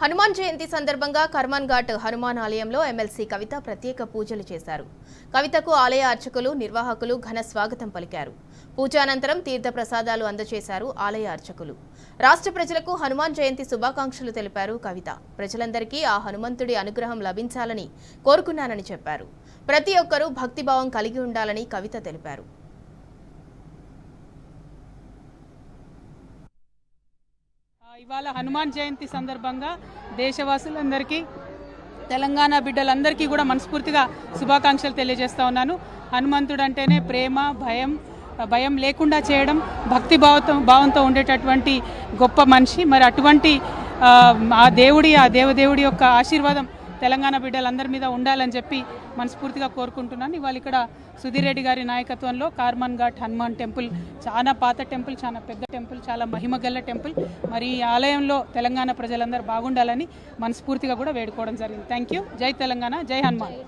హనుమాన్ జయంతి సందర్భంగా కర్మాన్ ఘాట్ హనుమాన్ ఆలయంలో ఎమ్మెల్సీ కవిత ప్రత్యేక పూజలు చేశారు. కవితకు ఆలయ అర్చకులు, నిర్వాహకులు ఘన స్వాగతం పలికారు. పూజానంతరం తీర్థ ప్రసాదాలు అందజేశారు ఆలయ అర్చకులు. రాష్ట్ర ప్రజలకు హనుమాన్ జయంతి శుభాకాంక్షలు తెలిపారు కవిత. ప్రజలందరికీ ఆ హనుమంతుడి అనుగ్రహం లభించాలని కోరుకున్నానని చెప్పారు. ప్రతి ఒక్కరూ భక్తిభావం కలిగి ఉండాలని కవిత తెలిపారు. ఇవాళ హనుమాన్ జయంతి సందర్భంగా దేశవాసులందరికీ తెలంగాణ బిడ్డలందరికీ కూడా మనస్ఫూర్తిగా శుభాకాంక్షలు తెలియజేస్తా ఉన్నాను. హనుమంతుడు అంటేనే ప్రేమ, భయం లేకుండా చేయడం, భక్తి భావంతో ఉండేటటువంటి గొప్ప మనిషి. మరి అటువంటి ఆ దేవదేవుడి యొక్క ఆశీర్వాదం తెలంగాణ బిడ్డలందరి మీద ఉండాలని చెప్పి మనస్ఫూర్తిగా కోరుకుంటున్నాను. ఇవాళ ఇక్కడ సుధీర్ రెడ్డి గారి నాయకత్వంలో కర్మాన్ ఘాట్ హనుమాన్ టెంపుల్ చాలా పాత టెంపుల్, చాలా పెద్ద టెంపుల్, చాలా మహిమగల్ల టెంపుల్. మరి ఈ ఆలయంలో తెలంగాణ ప్రజలందరూ బాగుండాలని మనస్ఫూర్తిగా కూడా వేడుకోవడం జరిగింది. Thank you. జై తెలంగాణ, జై హనుమాన్.